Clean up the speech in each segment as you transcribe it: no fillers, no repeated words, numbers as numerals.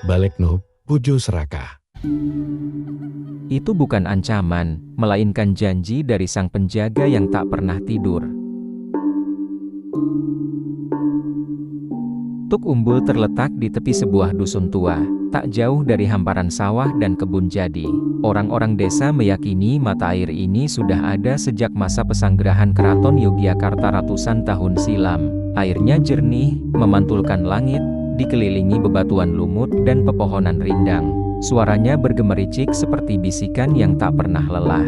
Balekno, Pujo Serakah. Itu bukan ancaman, melainkan janji dari sang penjaga yang tak pernah tidur. Tuk Umbul terletak di tepi sebuah dusun tua, tak jauh dari hamparan sawah dan kebun jadi. Orang-orang desa meyakini mata air ini sudah ada sejak masa pesanggerahan Keraton Yogyakarta ratusan tahun silam. Airnya jernih, memantulkan langit, dikelilingi bebatuan lumut dan pepohonan rindang. Suaranya bergemericik seperti bisikan yang tak pernah lelah.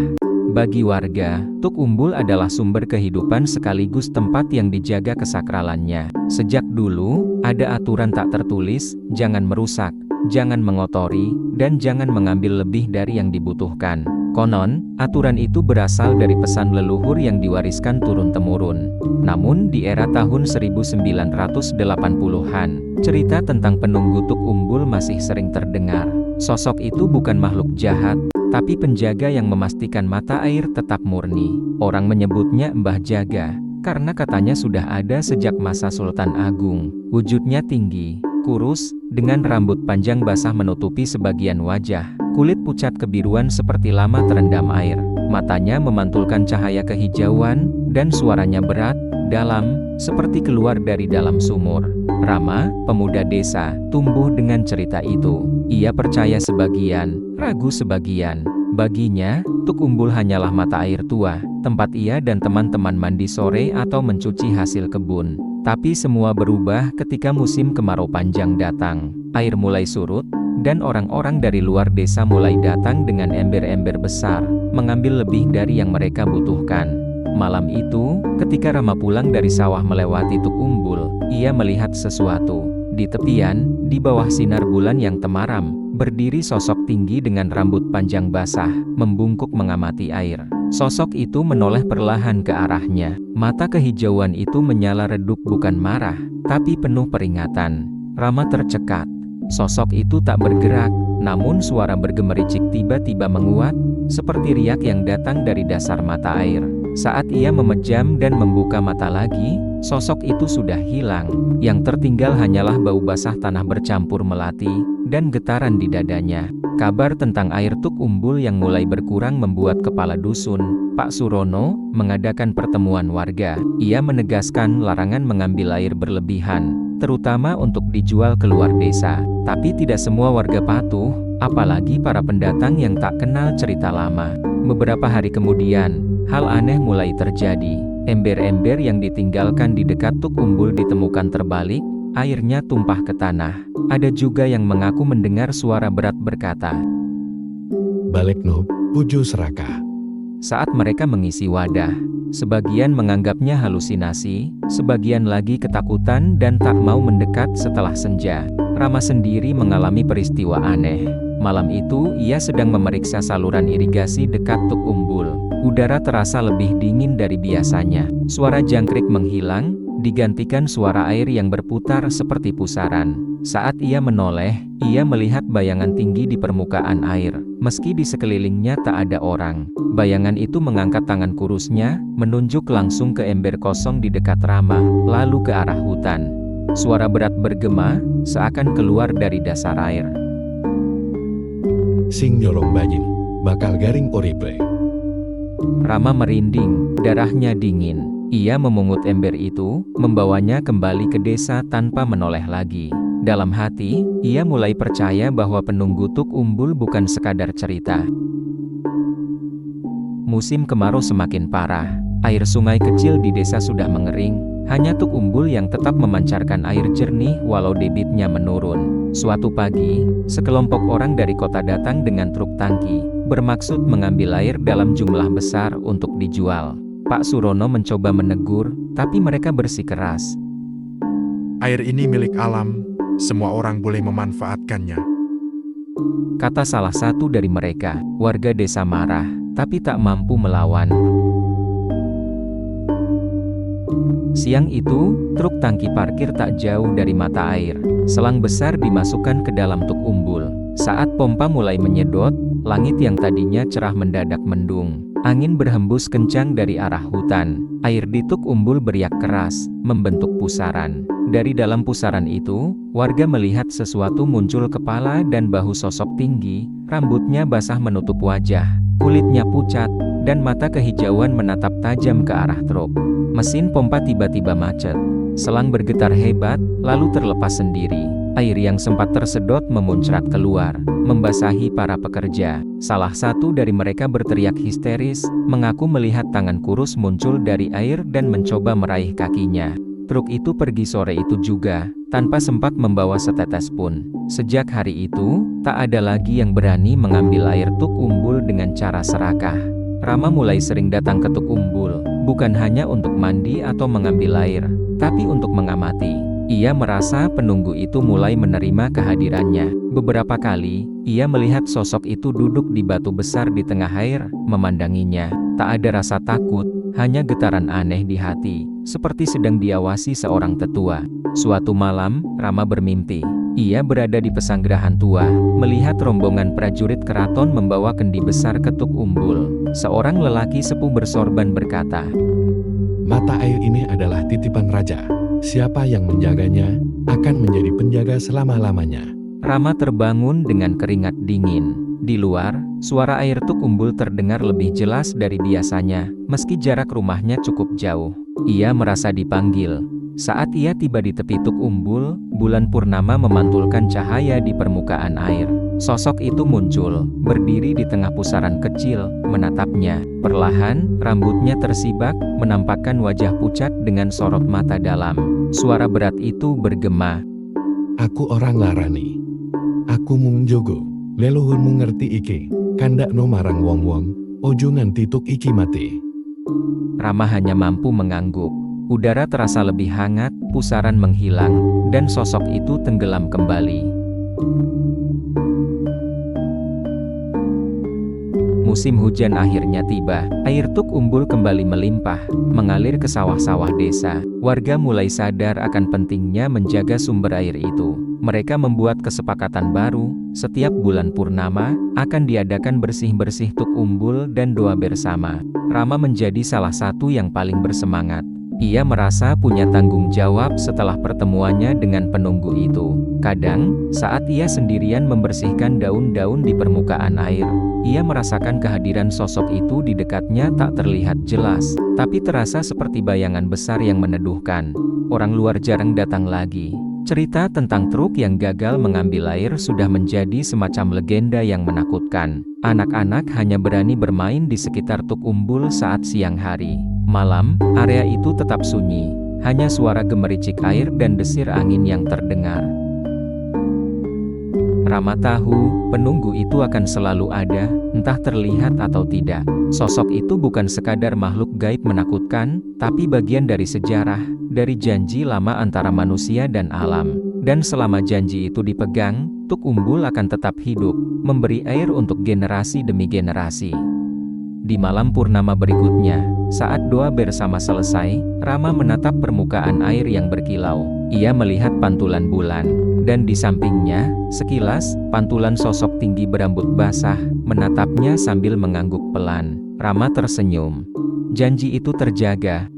Bagi warga, Tuk Umbul adalah sumber kehidupan sekaligus tempat yang dijaga kesakralannya. Sejak dulu, ada aturan tak tertulis, jangan merusak, jangan mengotori, dan jangan mengambil lebih dari yang dibutuhkan. Konon, aturan itu berasal dari pesan leluhur yang diwariskan turun-temurun. Namun di era tahun 1980-an, cerita tentang penunggu Tuk Umbul masih sering terdengar. Sosok itu bukan makhluk jahat, tapi penjaga yang memastikan mata air tetap murni. Orang menyebutnya Mbah Jaga, karena katanya sudah ada sejak masa Sultan Agung. Wujudnya tinggi, kurus, dengan rambut panjang basah menutupi sebagian wajah. Kulit pucat kebiruan seperti lama terendam air. Matanya memantulkan cahaya kehijauan, dan suaranya berat, dalam, seperti keluar dari dalam sumur. Rama, pemuda desa, tumbuh dengan cerita itu. Ia percaya sebagian, ragu sebagian. Baginya, Tuk Umbul hanyalah mata air tua, tempat ia dan teman-teman mandi sore atau mencuci hasil kebun. Tapi semua berubah ketika musim kemarau panjang datang. Air mulai surut, dan orang-orang dari luar desa mulai datang dengan ember-ember besar, mengambil lebih dari yang mereka butuhkan. Malam itu, ketika Rama pulang dari sawah melewati Tuk Umbul, ia melihat sesuatu. Di tepian, di bawah sinar bulan yang temaram, berdiri sosok tinggi dengan rambut panjang basah, membungkuk mengamati air. Sosok itu menoleh perlahan ke arahnya. Mata kehijauan itu menyala redup bukan marah, tapi penuh peringatan. Rama tercekat. Sosok itu tak bergerak, namun suara bergemericik tiba-tiba menguat, seperti riak yang datang dari dasar mata air. Saat ia memejam dan membuka mata lagi, sosok itu sudah hilang. Yang tertinggal hanyalah bau basah tanah bercampur melati, dan getaran di dadanya. Kabar tentang air Tuk Umbul yang mulai berkurang membuat kepala dusun, Pak Surono, mengadakan pertemuan warga. Ia menegaskan larangan mengambil air berlebihan, terutama untuk dijual keluar desa. Tapi tidak semua warga patuh, apalagi para pendatang yang tak kenal cerita lama. Beberapa hari kemudian, hal aneh mulai terjadi. Ember-ember yang ditinggalkan di dekat Tuk Umbul ditemukan terbalik, airnya tumpah ke tanah. Ada juga yang mengaku mendengar suara berat berkata, Balekno, Pujo Serakah. Saat mereka mengisi wadah, sebagian menganggapnya halusinasi, sebagian lagi ketakutan dan tak mau mendekat setelah senja. Rama sendiri mengalami peristiwa aneh. Malam itu, ia sedang memeriksa saluran irigasi dekat Tuk Umbul. Udara terasa lebih dingin dari biasanya. Suara jangkrik menghilang, digantikan suara air yang berputar seperti pusaran. Saat ia menoleh, ia melihat bayangan tinggi di permukaan air. Meski di sekelilingnya tak ada orang, bayangan itu mengangkat tangan kurusnya, menunjuk langsung ke ember kosong di dekat Rama, lalu ke arah hutan. Suara berat bergema, seakan keluar dari dasar air. Sing nyolong bajin, bakal garing oriple. Rama merinding, darahnya dingin. Ia memungut ember itu, membawanya kembali ke desa tanpa menoleh lagi. Dalam hati, ia mulai percaya bahwa penunggu Tuk Umbul bukan sekadar cerita. Musim kemarau semakin parah. Air sungai kecil di desa sudah mengering. Hanya Tuk Umbul yang tetap memancarkan air jernih walau debitnya menurun. Suatu pagi, sekelompok orang dari kota datang dengan truk tangki, bermaksud mengambil air dalam jumlah besar untuk dijual. Pak Surono mencoba menegur, tapi mereka bersikeras. Air ini milik alam, semua orang boleh memanfaatkannya. Kata salah satu dari mereka. Warga desa marah, tapi tak mampu melawan. Siang itu, truk tangki parkir tak jauh dari mata air. Selang besar dimasukkan ke dalam Tuk Umbul. Saat pompa mulai menyedot, langit yang tadinya cerah mendadak mendung. Angin berhembus kencang dari arah hutan. Air di Tuk Umbul beriak keras, membentuk pusaran. Dari dalam pusaran itu, warga melihat sesuatu muncul kepala dan bahu sosok tinggi, rambutnya basah menutup wajah, kulitnya pucat, dan mata kehijauan menatap tajam ke arah truk. Mesin pompa tiba-tiba macet. Selang bergetar hebat, lalu terlepas sendiri. Air yang sempat tersedot memuncrat keluar, membasahi para pekerja. Salah satu dari mereka berteriak histeris, mengaku melihat tangan kurus muncul dari air dan mencoba meraih kakinya. Truk itu pergi sore itu juga, tanpa sempat membawa setetes pun. Sejak hari itu, tak ada lagi yang berani mengambil air Tuk Umbul dengan cara serakah. Rama mulai sering datang ke Tuk Umbul, bukan hanya untuk mandi atau mengambil air, tapi untuk mengamati. Ia merasa penunggu itu mulai menerima kehadirannya. Beberapa kali, ia melihat sosok itu duduk di batu besar di tengah air, memandanginya. Tak ada rasa takut, hanya getaran aneh di hati, seperti sedang diawasi seorang tetua. Suatu malam, Rama bermimpi. Ia berada di pesanggerahan tua, melihat rombongan prajurit keraton membawa kendi besar ke Tuk Umbul. Seorang lelaki sepuh bersorban berkata, Mata air ini adalah titipan raja. Siapa yang menjaganya, akan menjadi penjaga selama-lamanya. Rama terbangun dengan keringat dingin. Di luar, suara air Tuk Umbul terdengar lebih jelas dari biasanya, meski jarak rumahnya cukup jauh. Ia merasa dipanggil. Saat ia tiba di tepi Tuk Umbul, bulan purnama memantulkan cahaya di permukaan air. Sosok itu muncul, berdiri di tengah pusaran kecil, menatapnya. Perlahan, rambutnya tersibak, menampakkan wajah pucat dengan sorot mata dalam. Suara berat itu bergema. Aku orang Larani. Aku mung jogo. Leluhurmu ngerti iki. Kandakno marang wong-wong, ojo nganti tuk iki mati. Rama hanya mampu mengangguk. Udara terasa lebih hangat, pusaran menghilang, dan sosok itu tenggelam kembali. Musim hujan akhirnya tiba. Air Tuk Umbul kembali melimpah, mengalir ke sawah-sawah desa. Warga mulai sadar akan pentingnya menjaga sumber air itu. Mereka membuat kesepakatan baru, setiap bulan purnama, akan diadakan bersih-bersih Tuk Umbul dan doa bersama. Rama menjadi salah satu yang paling bersemangat. Ia merasa punya tanggung jawab setelah pertemuannya dengan penunggu itu. Kadang, saat ia sendirian membersihkan daun-daun di permukaan air, ia merasakan kehadiran sosok itu di dekatnya tak terlihat jelas, tapi terasa seperti bayangan besar yang meneduhkan. Orang luar jarang datang lagi. Cerita tentang truk yang gagal mengambil air sudah menjadi semacam legenda yang menakutkan. Anak-anak hanya berani bermain di sekitar Tuk Umbul saat siang hari. Malam, area itu tetap sunyi. Hanya suara gemericik air dan desir angin yang terdengar. Rama tahu, penunggu itu akan selalu ada, entah terlihat atau tidak. Sosok itu bukan sekadar makhluk gaib menakutkan, tapi bagian dari sejarah, dari janji lama antara manusia dan alam. Dan selama janji itu dipegang, Tuk Umbul akan tetap hidup, memberi air untuk generasi demi generasi. Di malam purnama berikutnya, saat doa bersama selesai, Rama menatap permukaan air yang berkilau. Ia melihat pantulan bulan, dan di sampingnya, sekilas, pantulan sosok tinggi berambut basah, menatapnya sambil mengangguk pelan. Rama tersenyum. Janji itu terjaga,